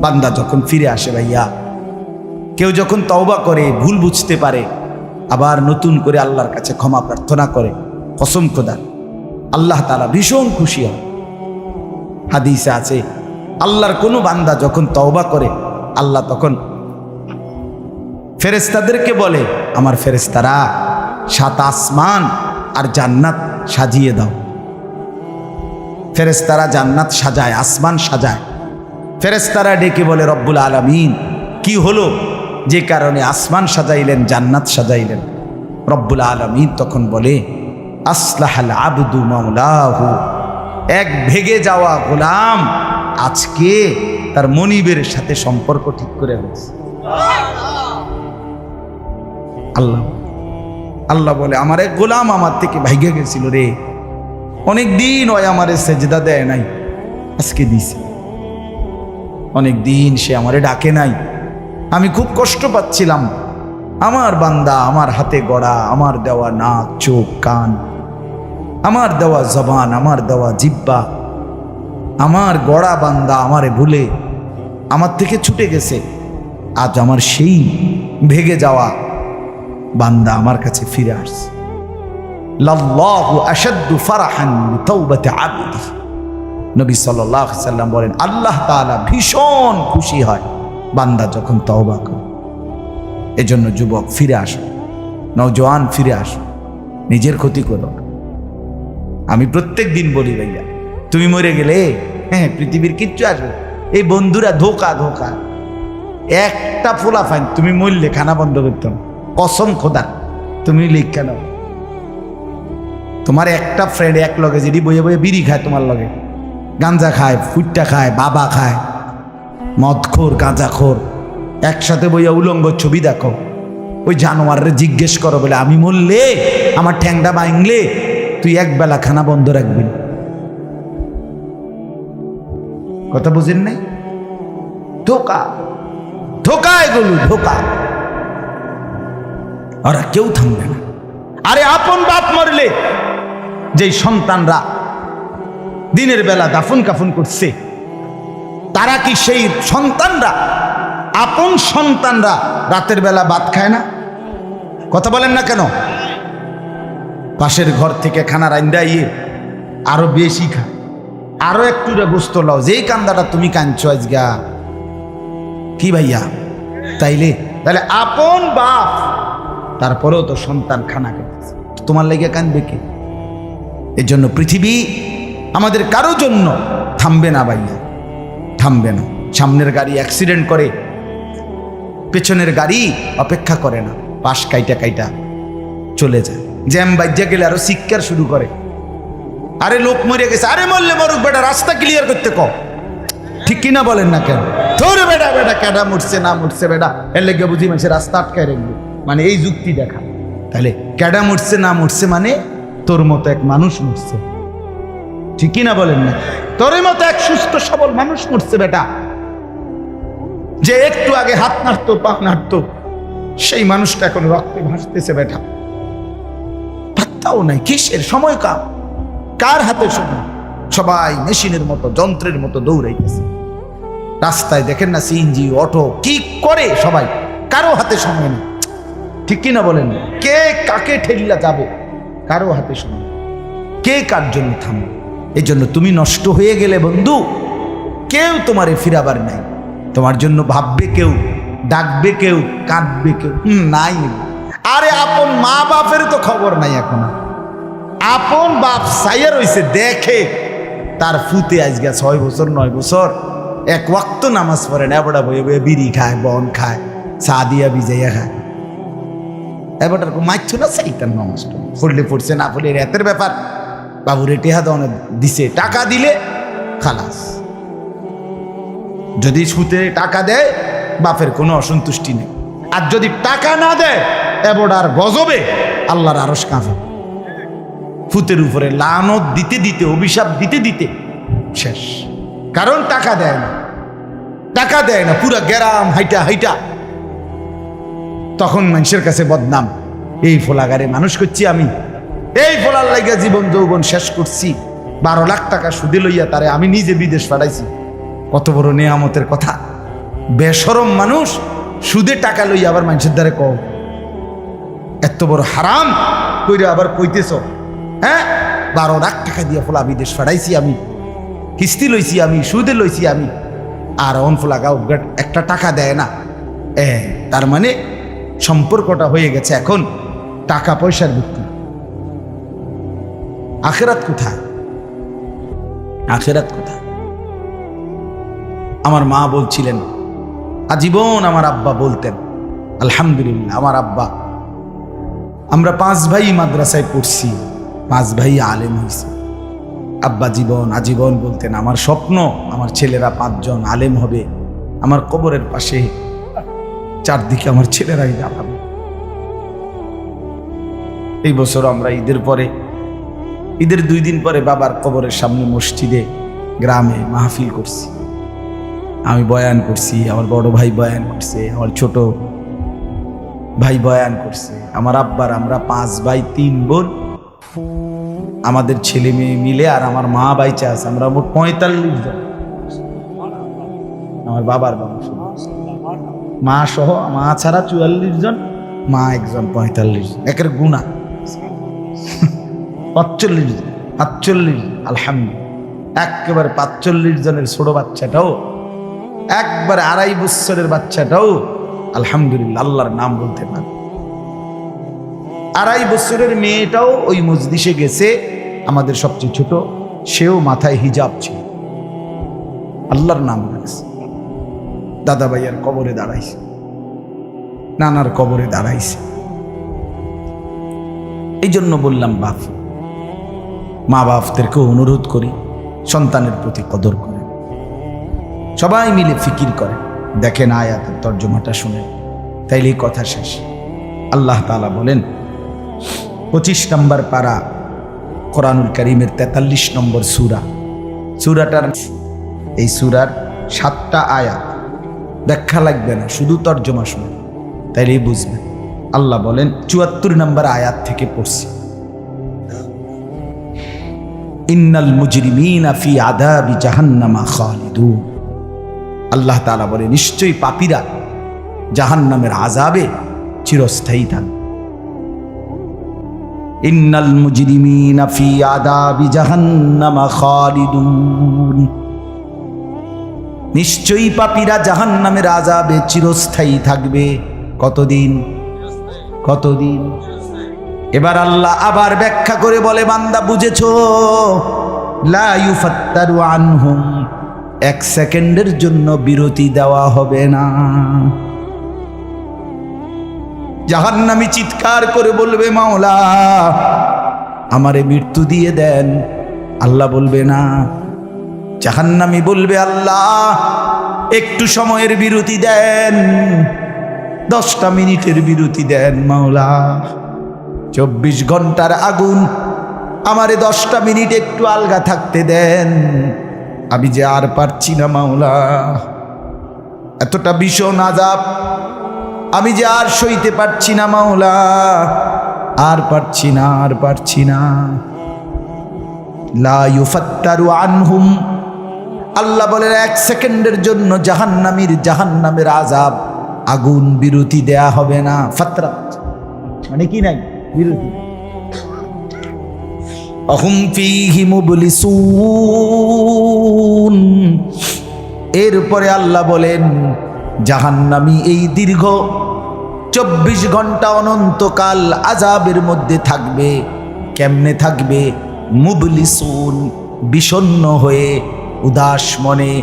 বান্দা যখন ফিরে আসে ভাইয়া, কেউ যখন তওবা করে, ভুল বুঝতে পারে, আবার নতুন করে আল্লাহর কাছে ক্ষমা প্রার্থনা করে, কসম খোদার আল্লাহ তাআলা ভীষণ খুশি হয়। হাদিসে আছে আল্লাহর কোনো বান্দা যখন তওবা করে, আল্লাহ তখন ফেরেশতাদেরকে বলে, আমার ফেরেশতারা 7 আসমান আর জান্নাত সাজিয়ে দাও। ফেরেশতারা জান্নাত সাজায়, আসমান সাজায়। ফেরেশতারা ডেকে বলে, রব্বুল আলামিন কি হলো যে কারণে আসমান সাজাইলেন, জান্নাত সাজাইলেন? রব্বুল আলামিন তখন বলে, আসলাহাল আবদু মাওলাহু, এক ভেগে যাওয়া গোলাম আজকে তার মনিবের সাথে সম্পর্ক ঠিক করে ফেলেছে। আল্লাহ আল্লাহ বলে, আমার এক গোলাম আমার থেকে ভাইগে গেছিল রে, অনেক দিন ওই আমারে সেজদা দেয় নাই, আজকে দিছে। অনেক দিন সে আমারে ডাকে নাই, আমি খুব কষ্ট পাচ্ছিলাম। আমার বান্দা আমার হাতে গড়া, আমার দেওয়া নাক, চোখ, কান, আমার দেওয়া জবান, আমার দেওয়া জিহ্বা, আমার গড়া বান্দা আমারে ভুলে আমার থেকে ছুটে গেছে। আজ আমার সেই ভেগে যাওয়া বান্দা আমার কাছে ফিরে আসছে। লাল্লাহু আশাদ্দু ফারাহান বিতাওবাতি আবদি, নবী সাল্লাল্লাহু আলাইহি সাল্লাম বলেন, আল্লাহ তাআলা ভীষণ খুশি হয় বান্দা যখন তওবা করে। এজন্য যুবক ফিরে আসো, নওজোয়ান ফিরে আসো, নিজের ক্ষতি করো। আমি প্রত্যেক দিন বলি ভাইয়া, তুমি মরে গেলে হ্যাঁ পৃথিবীর কিচ্ছু আসবে, এই বন্ধুরা ধোকা ধোকা। একটা ফোলা ফাইন, তুমি মরলে খানা বন্ধ করতাম, কসম খোদা। তুমি লিখা নাও, তোমার একটা ফ্রেন্ড এক লগে যদি বইয়ে বইয়ে বিড়ি খায়, তোমার লগে গাঞ্জা খায়, ফুটটা খায়, বাবা খায়, মদখোর, গাঁজাখোর, একসাথে বইয়া উলঙ্গ ছবি দেখো, ওই জানোয়ারে জিজ্ঞেস করো বলে, আমি মরলে আমার ঠ্যাংটা ভাঙলে তুই একবেলা খানা বন্ধ রাখবি। কথা বুঝেন নাই? ধোকা ধোকা, এগুলো ধোকা। ওরা কেউ থামবে না। আরে আপন বাপ মরলে যেই সন্তানরা দিনের বেলা দাফন কাফন করছে, তারা কি সেই সন্তানরা, আপন সন্তানরা রাতের বেলা ভাত খায় না? কথা বলেন না কেন? পাশের ঘর থেকে খানা রাইন্দা ইয়ে আরো বেশি খায়, আরো একটু গোস্ত লাও, যেই কান্দাটা তুমি কাঁদছো আজগা। কি ভাইয়া? তাইলে আপন বাপ, তারপরেও তো সন্তান খানা খেতেছে, তোমার লেগে কাঁদবে কে? এর জন্য পৃথিবী আমাদের কারো জন্য থামবে না ভাইয়া, থামবে না। সামনের গাড়ি অ্যাক্সিডেন্ট করে, পেছনের গাড়ি অপেক্ষা করে না, পাশ কাইটা কাইটা চলে যায়। জ্যাম বাজ্যা গেলে আরো চিৎকার শুরু করে, আরে লোক মরে গেছে, আরে মরলে মরুক বেটা, রাস্তা ক্লিয়ার করতে কও। ঠিক কিনা বলেন না কেন? তোর বেটা বেটা কেডা মরছে না মরছে বেটা, এর লেগে বুঝি মানুষের রাস্তা আটকায় রাখবে, মানে এই যুক্তি দেখা। তাহলে কেডা মরছে না মরছে মানে তোর মতো এক মানুষ মরছে। ঠিক কিনা বলেন না? তোর মতো এক সুস্থ সবল মানুষ মরছে বেটা, যে একটু আগে হাত নাড়তো, পা নাড়তো, সেই মানুষটা এখন রক্তে ভাসতেছে বেটা। পাত্তাও নাই, কিসের সময় কার হাতে সময়? সবাই মেশিনের মতো, যন্ত্রের মতো দৌড়াইতেছে। রাস্তায় দেখেন না সিএনজি, অটো কি করে সবাই, কারো হাতে সময় নেই। ঠিক কিনা বলেন? কে কাকে ঠেলিয়া যাবে, কারো হাতে সময়, কে কার জন্য থামবে। এই জন্য তুমি নষ্ট হয়ে গেলে বন্ধু, কেউ তোমারে ফিরাবার নাই। তোমার জন্য ভাববে কেউ, ডাকবে কেউ, কাঁদবে কেউ নাই। আরে আপন মা বাপের তো খবর নাই এখন। আপন বাপ সাইয়া রইছে, দেখে তার ফুতে আজকে 6 বছর 9 বছর এক ওয়াক্ত নামাজ পড়ে না, এবড়া বয়ে বয়ে বিড়ি খায়, বন খায়, চা দিয়া ভিজাইয়া খায়। এবারটার মাইছো না সেইটার নামাজটা পড়লে পড়ছে, না পড়লে রাতের ব্যাপার। বাবুরে টেহা দনে দিছে, টাকা দিলে খালাস। যদি সুতে টাকা দেয় বাপের কোনো অসন্তুষ্টি নেই, আর যদি টাকা না দেয় এবড়ার গজবে আল্লাহর আরশ কাঁপে। ফুতের উপরে লানত দিতে দিতে, অভিশাপ দিতে দিতে শেষ। কারণ টাকা দেয় না, টাকা দেয় না, পুরা গ্রাম হাইটা হাইটা তখন মানুষের কাছে বদনাম। এই ফোলাগারে মানুষ করছি আমি, এই ফোলার লাইগা জীবন যৌবন শেষ করছি, 12 লাখ টাকা সুদে লইয়া তারে আমি নিজে বিদেশ পাঠাইছি। কত বড় নেয়ামতের কথা। বেশরম মানুষ সুদে টাকা লইয়া আবার মানুষের দ্বারে কও এত বড় হারাম কইরা আবার কইতেছ, হ্যাঁ 12 লাখ টাকা দিয়ে ফলা বিদেশ ফাড়াইছি আমি, কিস্তি লইছি আমি, সুদে লইছি আমি, আর অন ফলা গাও একটা টাকা দেয় না। তার মানে সম্পর্কটা হয়ে গেছে এখন টাকা পয়সার ভিত্তি। আখিরাত কোথায়? আখিরাত কোথায়? আমার মা বলছিলেন, আজীবন আমার আব্বা বলতেন, আলহামদুলিল্লাহ আমার আব্বা, আমরা 5 ভাই মাদ্রাসায় পড়ছি, 5 ভাই আলেম হয়েছে। আব্বা আজীবন বলতেন, আমার স্বপ্ন আমার ছেলেরা 5 জন আলেম হবে, আমার কবরের পাশে চারদিকে আমার ছেলেরাই দাঁড়াবে। এই বছর আমরা ঈদের 2 দিন পরে বাবার কবরের সামনে মসজিদে গ্রামে মাহফিল করছি। আমি বয়ান করছি, আমার বড় ভাই বয়ান করছে, আমার ছোট ভাই বয়ান করছে, আমার আব্বার আমরা 5 ভাই 3 বোন, আমাদের ছেলে মেয়ে মিলে, আর আমার মা বাইচা আছে, আমরা মোট 45 জন। আমার বাবার বংশ, মা সহ, মা ছাড়া 44 জন, মা একজন 45, একের গুণা 45 জন, 45 আলহামদুলিল্লাহ। একেবারে 45 জনের ছোট বাচ্চাটাও, একবারে 2.5 বছরের বাচ্চাটাও আলহামদুলিল্লাহ আল্লাহর নাম বলতে পারে। 2.5 বছরের মেয়েটাও ওই মজলিসে গেছে, আমাদের সবচেয়ে ছোট, সেও মাথায় হিজাব ছিল, আল্লাহর নাম বলেছে। দাদা ভাইয়ার কবরে দাঁড়াইছে, নানার কবরে দাঁড়াইছে। এই জন্য বললাম মা বাপদেরকে অনুরোধ করি সন্তানের প্রতি কদর করে, সবাই মিলে ফিকির করে, দেখেন আয়াতের তর্জমাটা শুনে, তাইলেই কথা শেষ। আল্লাহ তাআলা বলেন 25 নম্বর পারা কোরআনুল কারীমের 43 নম্বর সূরাটার এই সূরার 7টা আয়াত, ব্যাখ্যা লাগবে না, শুধু তর্জমা শুনে তাইলেই বুঝবেন। আল্লাহ বলেন 74 নম্বর আয়াত থেকে পড়ছি, ইন্নাল মুজরিমিনা ফি আযাবি জাহান্নামা খালিদুন। আল্লাহ তাআলা বলে নিশ্চয়ই পাপীরা জাহান্নামের আযাবে চিরস্থায়ী থাকবে। ইন্নাল মুজরিমিনা ফি আযাবি জাহান্নামা খালিদুন, নিশ্চয়ই পাপীরা জাহান্নামের আযাবে চিরস্থায়ী থাকবে। কতদিন? এবার আল্লাহ আবার ব্যাখ্যা করে বলে, বান্দা বুঝেছো? লা ইউফাত্তারু আনহুম, 1 সেকেন্ডের জন্য বিরতি দেওয়া হবে না। জাহান্নামী চিৎকার করে বলবে, মাওলা আমারে মৃত্যু দিয়ে দেন। আল্লাহ বলবে না। জাহান্নামী বলবে, আল্লাহ একটু সময়ের বিরতি দেন, 10টা মিনিটের বিরতি দেন মাওলা। 24 ঘন্টার আগুন, আমারে 10টা মিনিট একটু আলগা থাকতে দেন, আমি যে আর পারছি না মাওলা, এতটা ভীষণ আযাব আমি যে আর সইতে পারছি না মাওলা, আর পারছি না। লা ইউফাত্তারু আনহুম, আল্লাহ বলেন 1 সেকেন্ডের জন্য জাহান্নামের আযাব, আগুন বিরতি দেয়া হবে না। ফাতরাত মানে কি নাই বিরতি। আহুম ফীহি মুবলিসুন, এরপরে আল্লাহ বলেন জাহান্নামী এই দীর্ঘ 24 ঘন্টা অনন্তকাল আযাবের মধ্যে থাকবে। কেমনে থাকবে? মুবলিসুন, বিষণ্ণ হয়ে, উদাস মনে।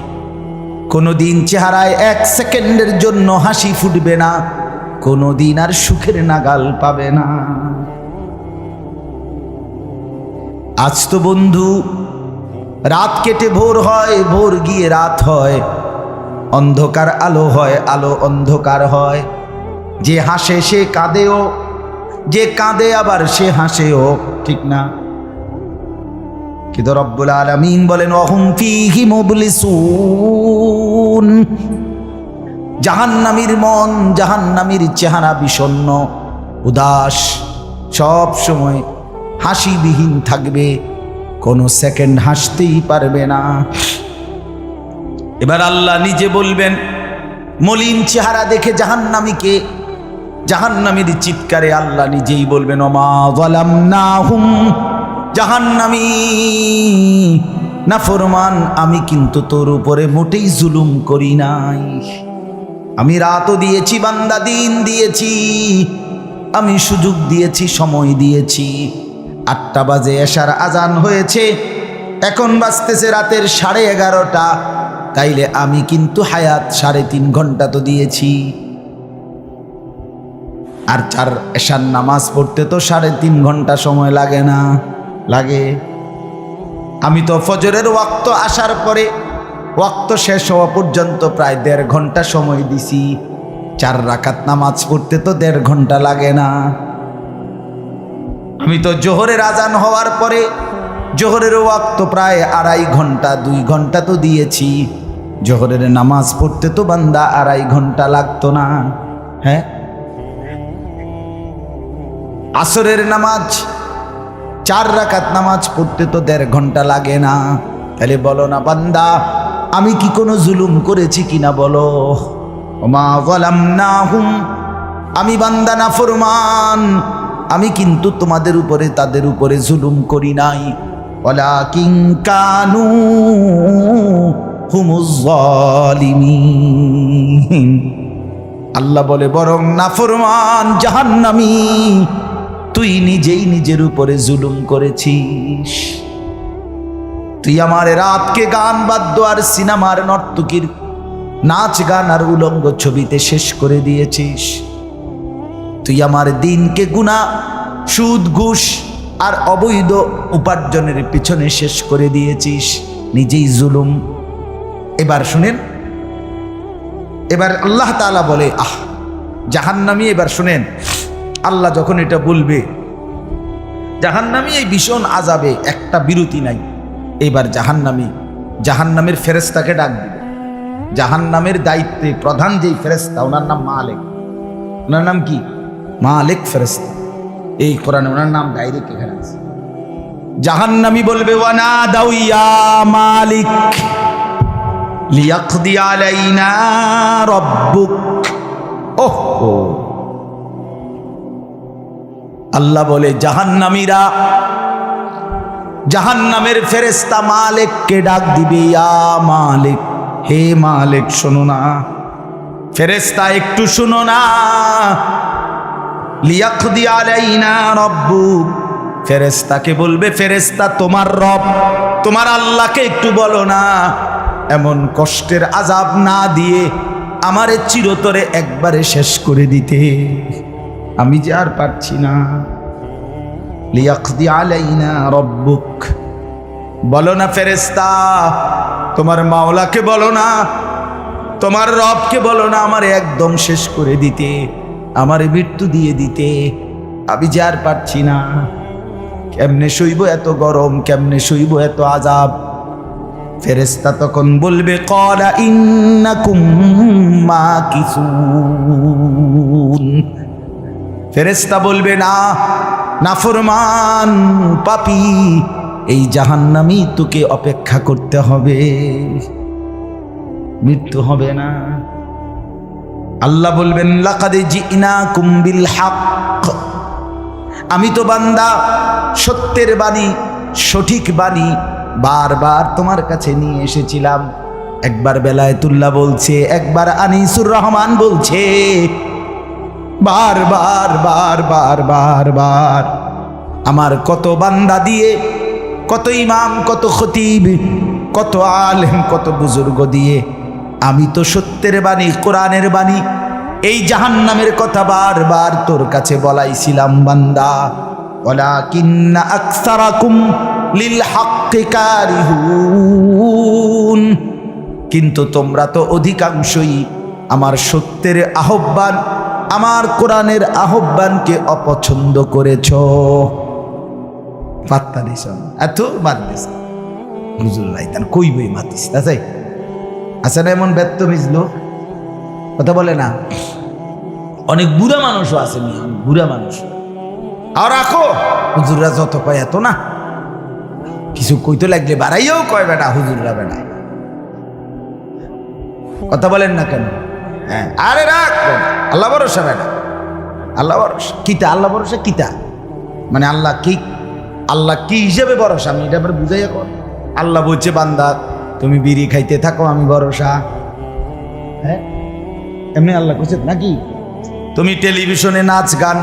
কোনোদিন চেহারায় 1 সেকেন্ডের জন্য হাসি ফুটবে না, কোনোদিন আর সুখের নাগাল পাবে না। আজ তো বন্ধু রাত কেটে ভোর হয়, ভোর গিয়ে রাত হয়, অন্ধকার আলো হয়, আলো অন্ধকার হয়। যে হাসে সে কাঁদেও, যে কাঁদে আবার সে হাসেও, ঠিক না? কিন্তু রব্বুল আলামিন বলেন ওয়াহুম ফীহি মুবলিসুন, জাহান্নামীর মন, জাহান্নামীর চেহারা বিষণ্ণ, উদাস, সব সময় হাসিবিহীন থাকবে, কোনো সেকেন্ড হাসতেই পারবে না। এবার আল্লাহ নিজে বলবেন, মলিন চেহারা দেখে জাহান্নামীকে, জাহান্নামীর চিৎকারে আল্লাহ নিজেই বলবেন, ওমা যালামনাহুম, জাহান্নামী নাফরমান, আমি কিন্তু তোর উপরে মোটেই জুলুম করি নাই। আমি রাতও দিয়েছি বান্দা, দিন দিয়েছি, আমি সুযোগ দিয়েছি, সময় দিয়েছি। 8টা বাজে এশার আজান হয়েছে, এখন বাজতেছে রাতের 11:30। তাইলে আমি কিন্তু হায়াত 3.5 ঘন্টা তো দিয়েছি। আর 4 এশার নামাজ পড়তে তো 3.5 ঘন্টা সময় লাগে না? লাগে। আমি তো ফজরের ওয়াক্ত আসার পরে ওয়াক্ত শেষ হওয়া পর্যন্ত প্রায় 1.5 ঘন্টা সময় দিছি। 4 রাকাত নামাজ পড়তে তো 1.5 ঘন্টা লাগে না? আমি তো জোহরের আজান হওয়ার পরে জোহরের ওয়াক্ত প্রায় 2.5 ঘন্টা, 2 ঘন্টা তো দিয়েছি। জোহরের নামাজ পড়তে তো বান্দা 2.5 ঘন্টা লাগতো না? হ্যাঁ। আসরের নামাজ 4 রাকাত নামাজ পড়তে তো 1.5 ঘন্টা লাগে না? তাহলে বলো না বান্দা, আমি কি কোনো জুলুম করেছি কিনা বলো? ওমা যালামনাহুম, আমি বান্দা নাফরমান, আমি কিন্তু তোমাদের উপরে, তাদের উপরে জুলুম করি নাই। ওয়ালাকিন কানু হুমুজ জালিমিন। আল্লাহ বলে, বরং নাফরমান জাহান্নামী, তুই নিজেই নিজের উপরে জুলুম করেছিস। তুই আমার রাতকে গান বাদ্য আর সিনেমার নর্তকীর নাচ গান আর উলঙ্গ ছবিতে শেষ করে দিয়েছিস। তুই আমার দিনকে গুনাহ, সুদ, ঘুষ আর অবৈধ উপার্জনের পিছনে শেষ করে দিয়েছিস। নিজেই জুলুম। এবার শুনেন, এবার আল্লাহ তাআলা বলে, জাহান্নামী, এবার শুনেন, আল্লাহ যখন এটা বলবে, জাহান্নামী এই ভীষণ আযাবে একটা বিরতি নাই। এবার জাহান্নামের ফেরেশতাকে ডাক দিবে। জাহান্নামের দায়িত্বে প্রধান যেই ফেরেশতা, ওনার নাম মালিক। ওনার নাম কি? মালিক ফেরেশতা। এই কোরআনে ওনার নাম ডাইরেক্ট এখানে আছে। জাহান্নামী বলবে, ওয়ানাদাউ ইয়া মালিক লিয়াকদি আলাইনা রাব্বুক। ওহো, আল্লাহ বলে, জাহান্নামীরা, জাহান্নামের ফেরেশতা মালিককে ডাক দিবে, ইয়া মালিক, হে মালিক শোনো না, ফেরেশতা একটু শোনো না। লিয়াকদি আলাইনা রাব্বুক, ফেরেশতাকে বলবে, ফেরেশতা তোমার রব, তোমার আল্লাহকে একটু বলো না, এমন কষ্টের আযাব না দিয়ে আমারে চিরতরে একবারে শেষ করে দিতে, আমি যে আর পারছি না। লিয়াকদি আলাইনা রাব্বুক, বলো না ফেরেশতা, তোমার মাওলাকে বলো না, তোমার রবকে বলো না আমারে একদম শেষ করে দিতে, আমারে মৃত্যু দিয়ে দিতে, আমি যে আর পারছি না। কেমনে সইব এত গরম, কেমনে সইব এত আযাব? ফেরেশতা তখন বলবে, ক্বালা ইন্নাকুম মাকিসুন। ফেরেশতা বলবে, না নাফরমান পাপী, এই জাহান্নামী তোকে অপেক্ষা করতে হবে, মৃত্যু হবে না। আল্লাহ বলবেন, লাকাদ জিনাকুম বিল হক, আমি তো বান্দা সত্যের বাণী, সঠিক বাণী বারবার তোমার কাছে নিয়ে এসেছিলাম। একবার বেলায়েতুল্লাহ বলছে, একবার আনিসুর রহমান বলছে, বারবার বারবার বারবার আমার কত বান্দা দিয়ে, কত ইমাম, কত খতিব, কত আলেম, কত বুজুর্গ দিয়ে আমি তো সত্যের বাণী, কোরআনের বাণী, এই জাহান্নামের কথা বারবার তোর কাছে বলাইছিলাম বান্দা। ওয়ালাকিন্না আকসারাকুম লিল হাক্কি কারিহুন, কিন্তু তোমরা তো অধিকাংশই আমার সত্যের আহ্বান, আমার কোরআনের আহ্বানকে অপছন্দ করেছ। পাত্তা দিস এত বাদ দিস হুজুর ভাই, তার কই বই মাতিস আছে আছে না এমন ব্যর্থ মিজলো কথা বলে না। অনেক বুড়া মানুষও আছে, বুড়া মানুষ। আর রাখো হুজুররা যত কয় এত না, কিছু কইতে লাগলে বাড়াইয়াও কয় বেটা হুজুররা বেটা। কথা বলেন না কেন? হ্যাঁ, আরে রাখ, আল্লাহ ভরসা বেটা, আল্লাহ ভরসা কিতা, আল্লাহ ভরসা কিতা মানে আল্লাহ কি, আল্লাহ কি হিসেবে ভরসা আমি এটা আবার বুঝাই। এখন আল্লাহ বলছে বান্দা তুমি বিড়ি খাইতে থাকো আমি ভরসা। হ্যাঁ, এমনি আল্লাহ কইছে নাকি? তুমি টেলিভিশনে নাচ গান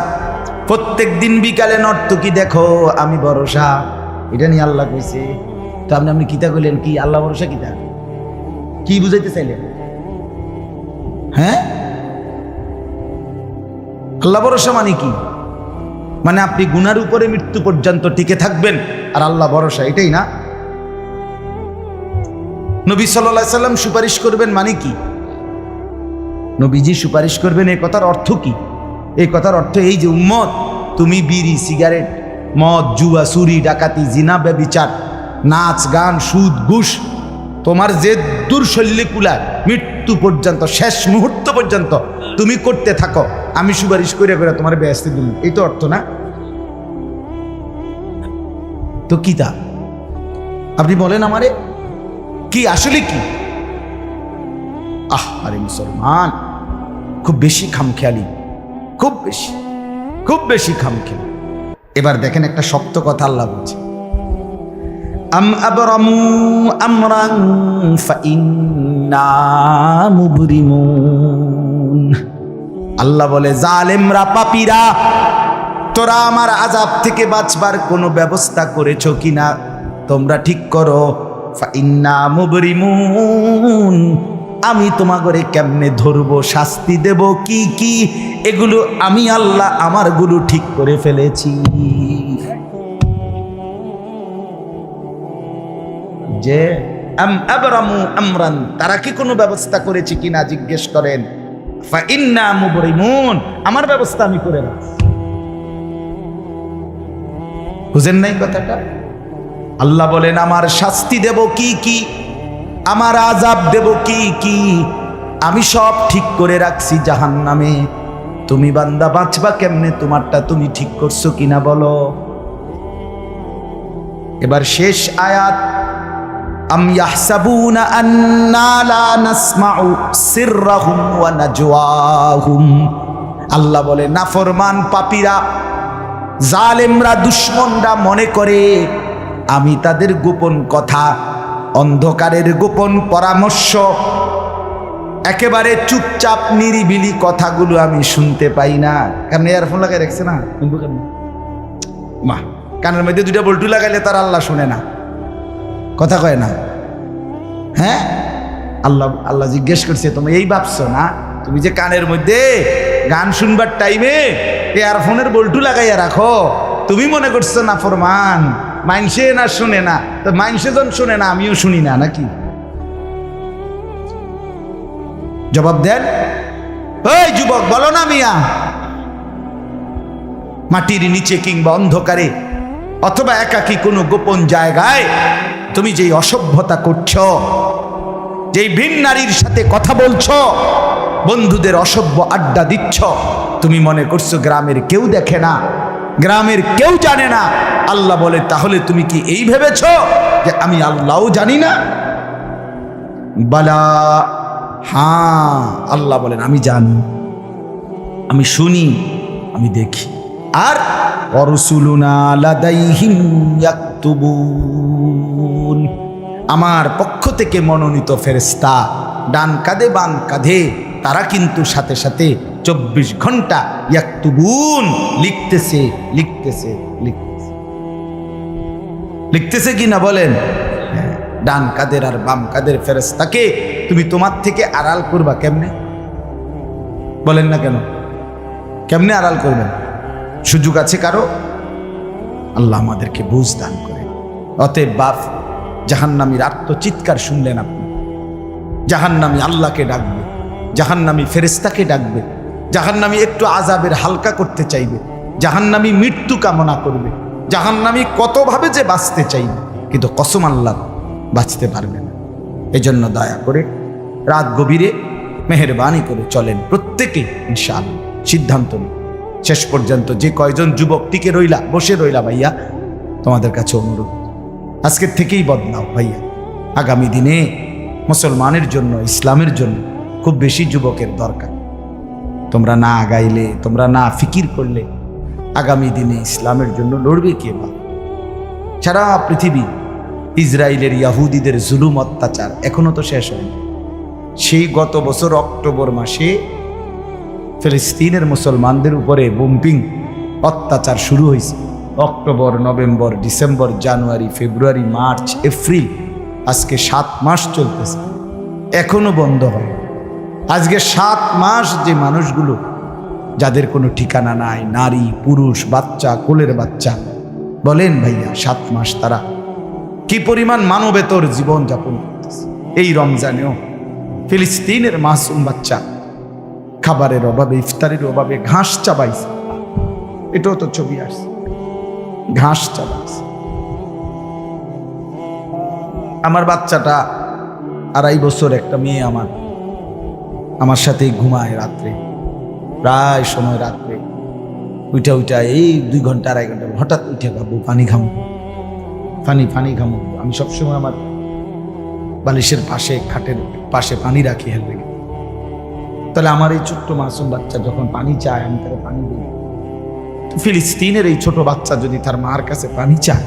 প্রত্যেক দিন বিকালে নর্তকী দেখো আমি ভরসা, এটা নিয়ে আল্লাহ কইছে। তো আপনি কিতা কইলেন? কি আল্লাহ ভরসা কিতা, কি বুঝাইতে চাইলেন? হ্যাঁ, আল্লাহ ভরসা মানে কি? মানে আপনি গুনার উপরে মৃত্যু পর্যন্ত টিকে থাকবেন আর আল্লাহ ভরসা, এটাই না? নবী সাল্লাল্লাহু আলাইহি সাল্লাম সুপারিশ করবেন মানে কি? নবীজি সুপারিশ করবেন এই কথার অর্থ কি? এই কথার অর্থ এই যে উম্মত, তুমি বিড়ি সিগারেট মদ জুয়া চুরি ডাকাতি জিনা ব্যভিচার নাচ গান সুদ ঘুষ তোমার যে দুর্শল্যে কুলায় মৃত্যু পর্যন্ত শেষ মুহূর্ত পর্যন্ত তুমি করতে থাকো, আমি সুপারিশ করে করে তোমার বেহেশতে দিলাম, এই তো অর্থ না? তো কি তা আপনি বলেন আমারে কি আসলে কি? আরে মুসলমান খুব বেশি খামখেয়ালি, খুব বেশি খামখেয়ালি। এবার দেখেন একটা শক্ত কথা আল্লাহ বলছে, আম আবরামু আমরান ফাইন্না মুবরিমুন। আল্লাহ বলে জালেমরা পাপীরা তোরা আমার আযাব থেকে বাঁচবার কোনো ব্যবস্থা করেছো কিনা তোমরা ঠিক করো। ফাইন্না মুবরিমুন, আমি তোমাগরে কেমনে ধরবো শাস্তি দেব কি কি এগুলো আমি আল্লাহ আমারগুলো ঠিক করে ফেলেছি। যে আম আবরামু আমরান, তারা কি কোনো ব্যবস্থা করেছে কিনা জিজ্ঞেস করেন। ফাইন্না মুবরিমুন, আমার ব্যবস্থা আমি করে রাখছি। বুঝেন নাই কথাটা? আল্লাহ বলেন আমার শাস্তি দেব কি কি, আমার আযাব দেব কি কি, আমি সব ঠিক করে রাখছি জাহান্নামে। তুমি বান্দা বাঁচবা কেমনে তোমারটা তুমি ঠিক করছো কিনা বলো। এবার শেষ আয়াত, আম ইয়াহসাবুনা আন্না লা নাসমাউ সিররাহুম ওয়া নাজওয়াহুম। আল্লাহ বলে নাফরমান পাপীরা জালেমরা দুশমনরা মনে করে আমি তাদের গোপন কথা অন্ধকারের গোপন পরামর্শ একেবারে চুপচাপ নিরিবিলি কথাগুলো আমি শুনতে পাই না। কারণ ইয়ারফোন লাগাই রাখছে না, মা কানের মধ্যে দুইটা বল্টু লাগাইলে তার আল্লাহ শুনে না, কথা কয় না। হ্যাঁ, আল্লাহ জিজ্ঞেস করছে তুমি এই ভাবছো না তুমি যে কানের মধ্যে গান শুনবার টাইমে ইয়ারফোনের বল্টু লাগাইয়া রাখো, তুমি মনে করছো না ফরমান মাইনসে না শুনে না, তো মাইনসে যখন শুনে না আমিও শুনি না নাকি? জবাব দেন, ওই যুবক বলো না মিয়া, মাটির নিচে কিংবা অন্ধকারে অথবা একাকী কোনো গোপন জায়গায় তুমি যেই অসভ্যতা করছো, যেই ভিন নারীর সাথে কথা বলছো, বন্ধুদের অসভ্য আড্ডা দিচ্ছ, তুমি মনে করছো গ্রামের কেউ দেখে না, গ্রামের কেউ জানে না। আল্লাহ বলে তাহলে তুমি কি এই ভেবেছ যে আমি আল্লাহও জানি না? বালা, হ্যাঁ আল্লাহ বলেন আমি জানি, আমি শুনি, আমি দেখি। আর ওয়ারসুলুনা লাদাইহিম ইয়াকতুবুন, আমার পক্ষ থেকে মনোনীত ফেরেশতা ডান কাঁধে বাম কাঁধে তারা কিন্তু সাথে সাথে 24 ঘন্টা ইয়াকতুবুন লিখতেছে লিখতেছে লিখতেছে লিখতেছে কি না বলেন? ডান কাদের আর বাম কাদের ফেরেশতাকে তুমি তোমার থেকে আড়াল করবা কেমনে? বলেন না কেন? কেমনে আড়াল করবেন? সুযোগ আছে কারো? আল্লাহ আমাদেরকে বুঝ দান করে। অতএব বাপ, জাহান্নামীর আত্মচিৎকার শুনলেন আপনি, জাহান্নামী আল্লাহকে ডাকবে, জাহান্নামী ফেরেশতাকে ডাকবে, জাহান্নামী একটু আযাবের হালকা করতে চাইবে, জাহান্নামী মৃত্যু কামনা করবে, জাহান্নামী কতভাবে যে বাঁচতে চাইবে, কিন্তু কসম আল্লাহ বাঁচতে পারবে না। এজন্য দয়া করে রাত গভীরে মেহেরবানি করে চলেন প্রত্যেকে, ইনশাআল্লাহ সিদ্ধান্ত নিন। শেষ পর্যন্ত যে কয়জন যুবক টিকে রইলা, বসে রইলা, ভাইয়া তোমাদের কাছে অনুরোধ, আজকের থেকেই বদলাও ভাইয়া। আগামী দিনে মুসলমানের জন্য, ইসলামের জন্য খুব বেশি যুবকের দরকার। তোমরা না আগাইলে, তোমরা না ফিকির করলে আগামী দিনে ইসলামের জন্য লড়বে কে? বা সারা পৃথিবী ইসরায়েলের ইয়াহুদিদের জুলুম অত্যাচার এখনো তো শেষ হয়নি। সেই গত বছর অক্টোবর মাসে ফিলিস্তিনের মুসলমানদের উপরে বোম্পিং অত্যাচার শুরু হয়েছে। অক্টোবর, নভেম্বর, ডিসেম্বর, জানুয়ারি, ফেব্রুয়ারি, মার্চ, এপ্রিল, আজকে 7 মাস চলতেছে, এখনো বন্ধ হয়। আজকে 7 মাস যে মানুষগুলো, যাদের কোনো ঠিকানা নাই, নারী, পুরুষ, বাচ্চা, কোলের বাচ্চা, বলেন ভাইয়া 7 মাস তারা কি পরিমাণ মানবেতর জীবন যাপন করতেছে। এই রমজানেও ফিলিস্তিনের মাসুম বাচ্চা খাবারের অভাবে, ইফতারের অভাবে ঘাস চাবাইছে। এটাও তো ছবি আসছে, ঘাস চাবাইছে। আমার বাচ্চাটা 2.5 বছর, একটা মেয়ে আমার সাথেই ঘুমায় রাত্রে, প্রায় সময় রাত্রে উঠা এই 2 ঘন্টা 2.5 ঘন্টা হঠাৎ উঠে খাবো, পানি খামো, পানি খামো। আমি সবসময় আমার বালিশের পাশে, খাটের পাশে পানি রাখি হেলবে। তাহলে আমার এই ছোট্ট মাসুম বাচ্চা যখন পানি চায়, আমি তাকে পানি দিই। ফিলিস্তিনের এই ছোট বাচ্চা যদি তার মার কাছে পানি চায়,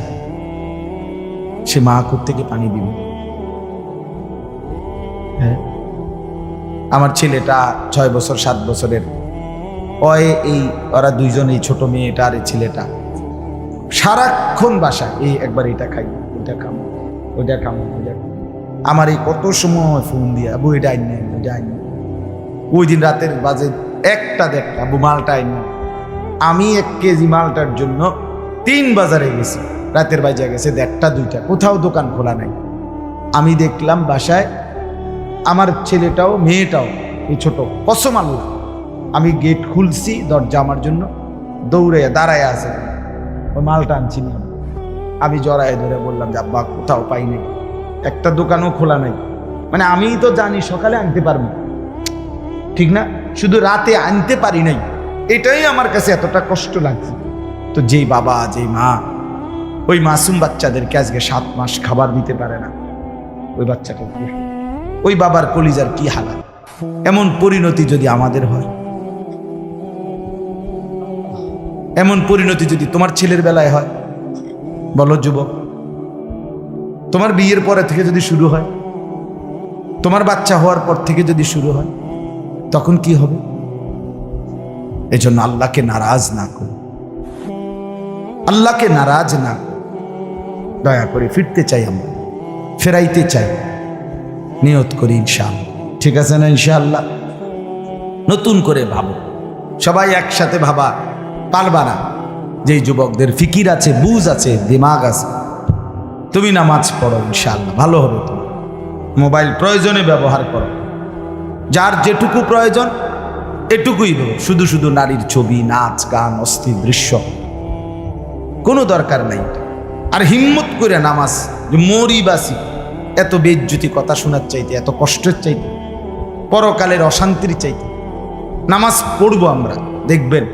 সে মা কোত্থেকে পানি দিবে? হ্যাঁ, আমার ছেলেটা 6 বছর 7 বছরের, ওরা দুইজন, এই ছোট মেয়েটা আর এই ছেলেটা সারাক্ষণ বাসায় এই একবার এটা খাই, এটা খামো, ওইটা খামো, ওইটা। আমার এই কত সময় ফোন দিয়ে, আবু এটা আইন নাই, ওইটা আইন। ওই দিন রাতের বাজে 1টা-1:30, আবু মালটা আইন। আমি 1 কেজি মালটার জন্য 3 বাজারে গেছি, রাতের বাজে গেছে 1:30-2টা, কোথাও দোকান খোলা নাই। আমি দেখলাম বাসায় আমার ছেলেটাও মেয়েটাও, এই ছোট, কসম আল্লাহ, আমি গেট খুলছি, দরজা আমার জন্য দৌড়ে দাঁড়ায় আছে, ওই মালটা আনছি না। আমি জড়ায় ধরে বললাম যে আব্বা কোথাও পাই নাই, একটা দোকানও খোলা নাই। মানে আমি তো জানি সকালে আনতে পারবো, ঠিক না, শুধু রাতে আনতে পারি নাই, এটাই আমার কাছে এতটা কষ্ট লাগছে। তো যেই বাবা, যেই মা ওই মাসুম বাচ্চাদেরকে আজকে 7 মাস খাবার দিতে পারে না, ওই বাচ্চাটা, ওই বাবার কলিজার কি হালাত। এমন পরিণতি যদি আমাদের হয়, এমন পরিণতি যদি তোমার ছেলের বেলায় হয়, বলো যুবক, তোমার বিয়ের পরে থেকে যদি শুরু হয়, তোমার বাচ্চা হওয়ার পর থেকে যদি শুরু হয়, তখন কি হবে? এজন্য আল্লাহকে নারাজ না করো, আল্লাহকে নারাজ না করো। দয়া করে ফিরতে চাই, আমরা ফেরাইতে চাই, নিয়ত করি ইনশাআল্লাহ। ঠিক আছে না? ইনশাআল্লাহ নতুন করে ভাবো, সবাই একসাথে ভাবা পারবা না। যেই যুবকদের ফিকির আছে, বুঝ আছে, দিমাগ আছে, তুমি নামাজ পড়ো, ইনশাআল্লাহ ভালো হবে। তুমি মোবাইল প্রয়োজনে ব্যবহার করো, যার যেটুকু প্রয়োজন এটুকুই বলো। শুধু শুধু নারীর ছবি, নাচ, গান, অস্থির দৃশ্য, কোনো দরকার নাই। আর হিম্মত করে নামাজ, যে মরি বাসি, এত বেজ্জতি কথা শোনার চাইতে, এত কষ্টের চাইতে, পরকালের অশান্তির চাইতে নামাজ পড়বো আমরা। দেখবেন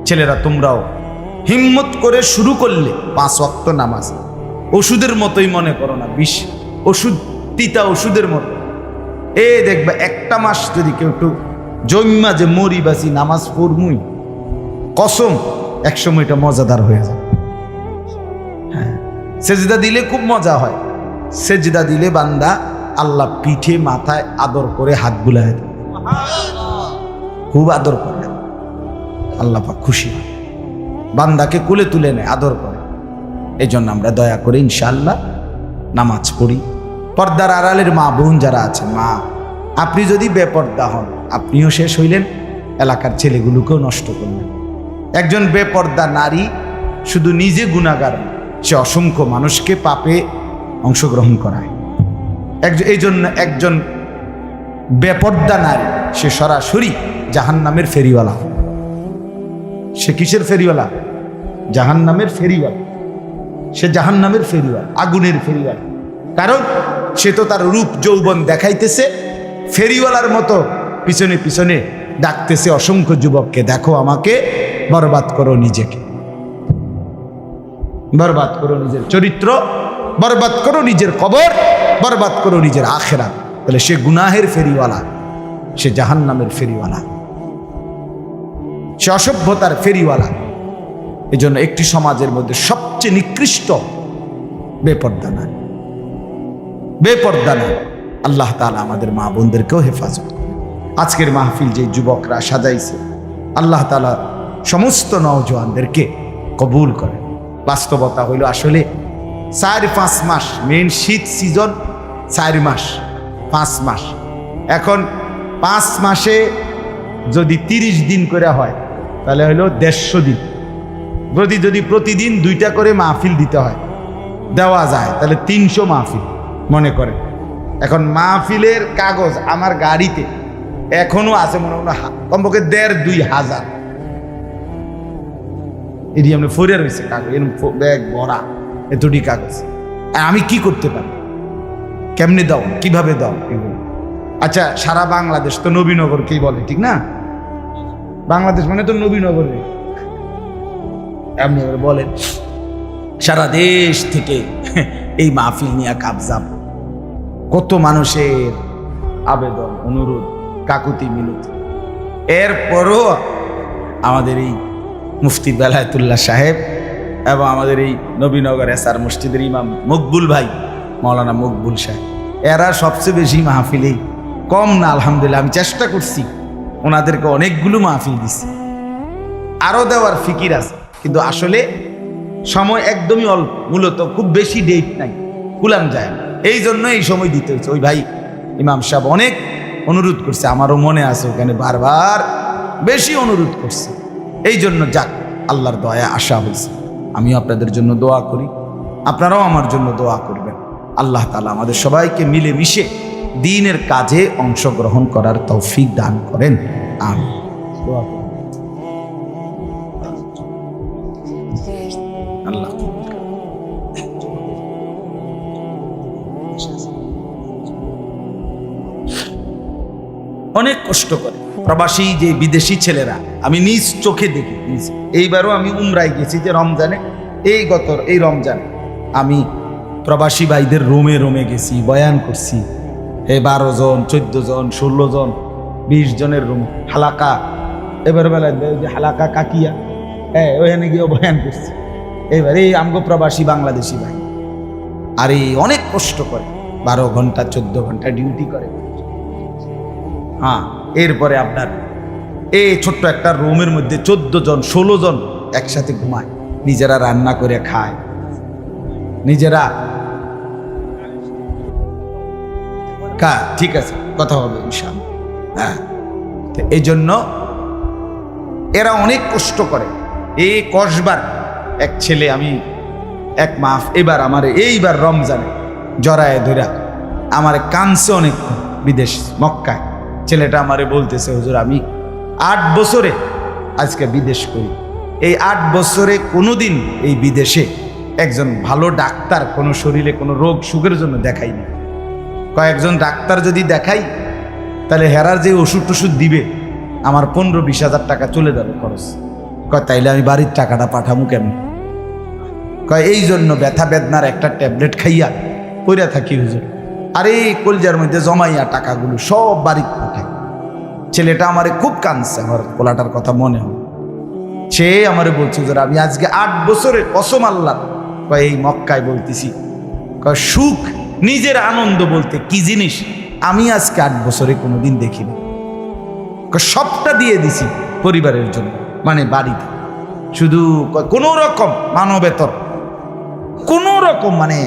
ছেলেরা, তোমরাও হিম্মত করে শুরু করলে 5 ওয়াক্ত নামাজ ওষুধের মতোই মনে করো না, বিষ ওষুধ, তিতা ওষুধের মতো। দেখবে 1টা মাস যদি কেউ একটু জন্মা যে মরি বাসি নামাজ পড়মুই, কসম একসময় এটা মজাদার হয়ে যায়। হ্যাঁ, সেজদা দিলে খুব মজা হয়। সেজদা দিলে বান্দা আল্লাহ পিঠে মাথায় আদর করে হাত বুলায় দেয়, খুব আদর করে, আল্লাহ পাক খুশি হয়, বান্দাকে কোলে তুলে নেয়, আদর করে। এই জন্য আমরা দয়া করে ইনশাআল্লাহ নামাজ পড়ি। পর্দার আড়ালের মা বোন যারা আছেন, মা, আপনি যদি বেপর্দা হন, আপনিও শেষ হইলেন, এলাকার ছেলেগুলোকেও নষ্ট করলেন। একজন বেপর্দা নারী শুধু নিজে গুনাহগার, সে অসংখ্য মানুষকে পাপে অংশগ্রহণ করায়। এই জন্য একজন বেপর্দা নারী, সে সরাসরি জাহান্নামের ফেরিওয়ালা। সে কিসের ফেরিওয়ালা? জাহান্নামের ফেরিওয়ালা। সে জাহান্নামের ফেরিওয়ালা, আগুনের ফেরিওয়ালা। কারণ সে তো তার রূপ যৌবন দেখাইতেছে, ফেরিওয়ালার মতো পিছনে পিছনে ডাকতেছে অসংখ্য যুবককে, দেখো আমাকে, বরবাদ করো নিজেকে, বরবাদ করো নিজের চরিত্র, বরবাদ করো নিজের কবর, বরবাদ করো নিজের আখিরাত। তাহলে সে গুনাহের ফেরিওয়ালা, সে জাহান্নামের ফেরিওয়ালা, সে অসভ্যতার ফেরিওয়ালা। এই জন্য একটি সমাজের মধ্যে সবচেয়ে নিকৃষ্ট বেপর্দা না, বেপর্দা না। আল্লাহ তাআলা আমাদের মা বোনদেরকেও হেফাজত করে। আজকের মাহফিল যে যুবকরা সাজাইছে, আল্লাহ তাআলা সমস্ত নওজোয়ানদেরকে কবুল করে। বাস্তবতা হইল আসলে 4-5 মাস, মেন শীত সিজন 4 মাস 5 মাস। এখন 5 মাসে যদি 30 দিন করে হয় তাহলে হইল 150 দিন। যদি প্রতিদিন 2টা করে মাহফিল দিতে হয়, দেওয়া যায়, তাহলে 300 মাহফিল মনে করে। এখন মাহফিলের কাগজ আমার গাড়িতে এখনো আছে মনে হয় কমপক্ষে 1,500-2 হাজার। এটি আমরা ফরে রয়েছে কাগজ, ব্যাগ ভরা এতটি কাগজ। আমি কি করতে পারি? কেমনে দাও, কিভাবে দাও এগুলো? আচ্ছা, সারা বাংলাদেশ তো নবীনগরকেই বলে, ঠিক না? বাংলাদেশ মানে তো নবীনগর। এমনি বলেন সারা দেশ থেকে এই মাহফিল নিয়ে কাবজাব, কত মানুষের আবেদন, অনুরোধ, কাকুতি মিনতি। এরপরও আমাদের এই মুফতি বেলায়েতুল্লাহ সাহেব এবং আমাদের এই নবীনগর এসআর মসজিদের ইমাম মকবুল ভাই, মাওলানা মকবুল সাহেব, এরা সবচেয়ে বেশি মাহফিলেই কম না। আলহামদুলিল্লাহ, আমি চেষ্টা করছি, ওনাদেরকে অনেকগুলো মাহফিল দিচ্ছি, আরও দেওয়ার ফিকির আছে, কিন্তু আসলে সময় একদমই অল্প। মূলত খুব বেশি ডেট নাই, কুলাম যায় না, এই জন্য এই সময় দিতে হচ্ছে। ওই ভাই ইমাম সাহেব অনেক অনুরোধ করছে, আমারও মনে আছে, ওখানে বারবার বেশি অনুরোধ করছে। এই জন্য যাক, আল্লাহর দয়া আশা হয়েছে। আমিও আপনাদের জন্য দোয়া করি, আপনারাও আমার জন্য দোয়া করবেন। আল্লাহ তাআলা আমাদের সবাইকে মিলেমিশে দ্বীনের কাজে অংশগ্রহণ করার তৌফিক দান করেন। আমিন। দোয়া করুন। আল্লাহ অনেক কষ্ট করে প্রবাসী যে বিদেশি ছেলেরা, আমি নিজ চোখে দেখি। এইবারও আমি উমরায় গেছি, যে রমজানে, এই রমজানে আমি প্রবাসী ভাইদের রোমে রোমে গেছি, বয়ান করছি। 12 জন, 14 জন, 16 জন, 20 জনের রুম হালাকা। এবার বেলা যে হালাকা কাকিয়া, ওখানে গিয়েও বয়ান করছি। এবার এই আমগো প্রবাসী বাংলাদেশি ভাই, আর এই অনেক কষ্ট করে, 12 ঘন্টা 14 ঘন্টা ডিউটি করে। হ্যাঁ, এরপরে আপনার এই ছোট্ট একটা রুমের মধ্যে 14 জন 16 জন একসাথে ঘুমায়, নিজেরা রান্না করে খায়, নিজেরা। ঠিক আছে, কথা হবে ইনশাআল্লাহ। হ্যাঁ, এই জন্য এরা অনেক কষ্ট করে। এই কসবার এক ছেলে, আমি এক মাস এবার আমার এইবার রমজানে জড়ায় ধরা আমার কানছে অনেক, বিদেশ মক্কায়। ছেলেটা আমারে বলতেছে, হুজুর আমি 8 বছরে আজকে বিদেশ করি, এই 8 বছরে কোনোদিন এই বিদেশে একজন ভালো ডাক্তার কোনো শরীরে কোনো রোগ সুখের জন্য দেখাইনি। কয়েকজন ডাক্তার যদি দেখাই তাহলে হেরার যে ওষুধ টষুধ দিবে আমার 15-20 হাজার টাকা চলে যাবে খরচ। তাইলে আমি বাড়ির টাকাটা পাঠামু কেমন? এই জন্য ব্যথা বেদনার একটা ট্যাবলেট খাইয়া পইরা থাকি হুজুর, আর এই কলজার মধ্যে জমাইয়া টাকাগুলো সব বাড়িতে পাঠায়। ছেলেটা আমারে খুব কাঁদছে, আমার পোলাটার কথা মনে হয়। সে আমারে বলছে, হুজুর আমি আজকে 8 বছরের কসম আল্লাহ, এই মক্কায় বলতেছি, সুখ নিজের আনন্দ বলতে কি জিনিস আমি আজকে 8 বছরে কোনোদিন দেখিনি। সবটা দিয়ে দিছি পরিবারের জন্য, মানে বাড়িতে, শুধু কোনো রকম মানবেতর, কোনো রকম মানে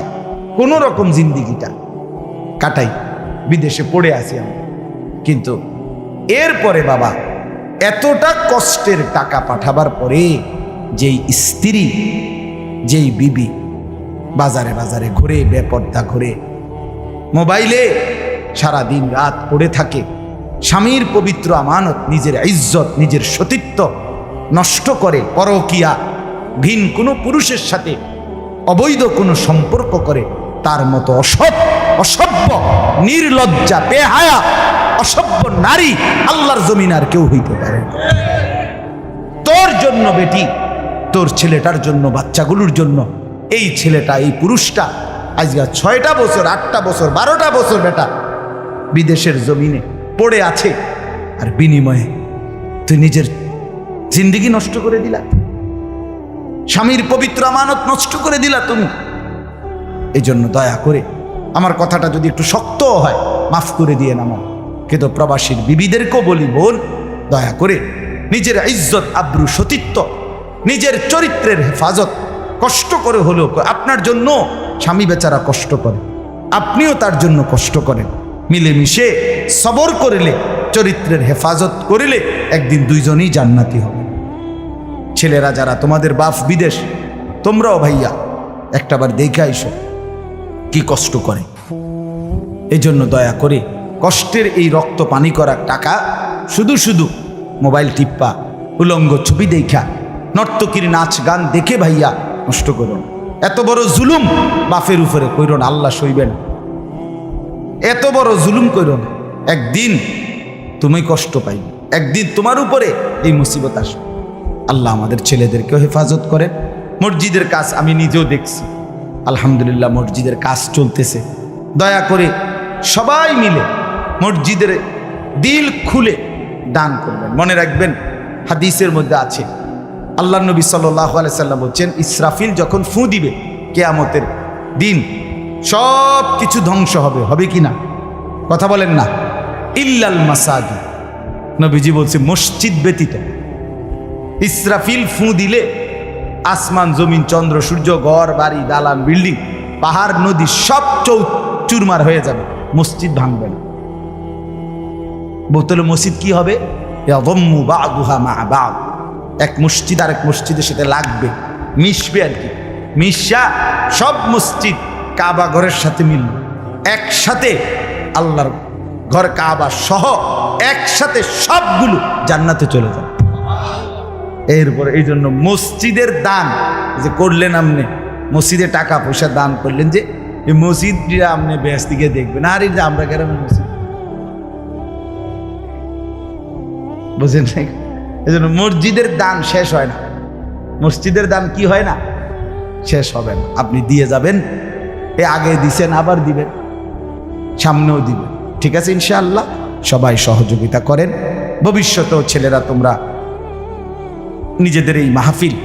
কোনো রকম জিন্দিগিটা কাটাই, বিদেশে পড়ে আছি আমি। কিন্তু এরপরে বাবা, এতটা কষ্টের টাকা পাঠাবার পরে যেই স্ত্রী, যেই বিবি বাজারে বাজারে ঘুরে, বেপর্দা ঘুরে, মোবাইলে সারা দিন রাত পড়ে থাকে, স্বামীর পবিত্র আমানত, নিজের ইজ্জত, নিজের সতীত্ব নষ্ট করে, পরকিয়া, ভিন কোনো পুরুষের সাথে অবৈধ কোনো সম্পর্ক করে, তার মতো অসভ্য, নির্লজ্জা, বেহায়া, অসভ্য নারী আল্লাহর জমিন আর কেউ হইতে পারে। তোর জন্য বেটি, তোর ছেলেটার জন্য, বাচ্চাগুলোর জন্য, এই ছেলেটা, এই পুরুষটা আজকে 6টা বছর, 8টা বছর, 12টা বছর বেটা বিদেশের জমিনে পড়ে আছে, আর বিনিময়ে তুই নিজের জিন্দেগি নষ্ট করে দিলা, স্বামীর পবিত্র আমানত নষ্ট করে দিলা তুমি। এই জন্য দয়া করে, আমার কথাটা যদি একটু শক্ত হয় মাফ করে দিয়ে নামো, কিন্তু প্রবাসীর বিবিদেরকেও বলি, বোন দয়া করে নিজের ইজ্জত আব্রু সতীত্ব, নিজের চরিত্রের হেফাজত কষ্ট করে হলেও, আপনার জন্য স্বামী বেচারা কষ্ট করে, আপনিও তার জন্য কষ্ট করেন, মিলেমিশে সবর করিলে, চরিত্রের হেফাজত করিলে একদিন দুইজনই জান্নাতি হবে। ছেলেরা যারা তোমাদের বাপ বিদেশ, তোমরাও ভাইয়া একটাবার দেখে আইসো কি কষ্ট করে। এই জন্য দয়া করে কষ্টের এই রক্ত পানি করা টাকা শুধু শুধু মোবাইল টিপ্পা, উলঙ্গ ছবি দেখা, নর্তকীর নাচ গান দেখে ভাইয়া নষ্ট করো না। এত বড় জুলুম বাপের উপরে কইরো না, আল্লাহ সইবেন। এত বড় জুলুম কইরো না, একদিন তুমি কষ্ট পাইবে, একদিন তোমার উপরে এই মুসিবত আসবে। আল্লাহ আমাদের ছেলেদেরকেও হেফাজত করে। মসজিদের কাজ আমি নিজেও দেখছি, আলহামদুলিল্লাহ মসজিদের কাজ চলতেছে। দয়া করে সবাই মিলে মসজিদের দিল খুলে দান করবেন। মনে রাখবেন, হাদিসের মধ্যে আছে, আল্লাহ নবী সাল্লাল্লাহু আলাইহি সাল্লাম বলছেন, ইসরাফিল যখন ফু দিবে কিয়ামতের দিন, সব কিছু ধ্বংস হবে, হবে কি না? কথা বলেন না। ইল্লাল মাসাজিদ, নবীজি বলছে মসজিদ ব্যতীত। ইসরাফিল ফু দিলে আসমান জমিন চন্দ্র সূর্য ঘর বাড়ি দালান বিল্ডিং পাহাড় নদী সব চুরমার হয়ে যাবে, মসজিদ ভাঙবে না। বোতলে মসজিদ কি হবে? এক মসজিদ আর এক মসজিদের সাথে লাগবে, মিশবে আর কি, মিশা সব মসজিদ কাবা ঘরের সাথে মিলবে, একসাথে আল্লাহর ঘর কাবা সহ একসাথে সবগুলো জান্নাতে চলে যাবে। এরপর এই জন্য মসজিদের দান যে করলেন, আপনি মসজিদে টাকা পয়সা দান করলেন, যে এই মসজিদটা আপনি বেশ দিকে দেখবেন, আর এই যে আমরা গ্রামের মসজিদ, বুঝেন নাই? এই জন্য মসজিদের দান শেষ হয় না, মসজিদের দান কি হয় না, শেষ হবে না। আপনি দিয়ে যাবেন, এ আগে দিছেন আবার দিবেন, সামনেও দিবেন, ঠিক আছে ইনশাআল্লাহ। সবাই সহযোগিতা করেন। ভবিষ্যতেও ছেলেরা তোমরা নিজেদের এই মাহফিল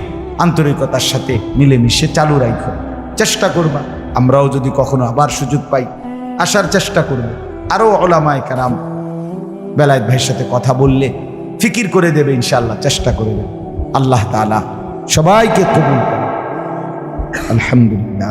আন্তরিকতার সাথে মিলেমিশে চালু রাখো, চেষ্টা করবা। আমরাও যদি কখনো আবার সুযোগ পাই আসার চেষ্টা করব। আরও ওলামায়ে কেরাম বেলায়েত ভাইয়ের সাথে কথা বললে ফিকির করে দেবে ইনশাআল্লাহ, চেষ্টা করে দেবে। আল্লাহ তাআলা সবাইকে কবুল করে। আলহামদুলিল্লাহ।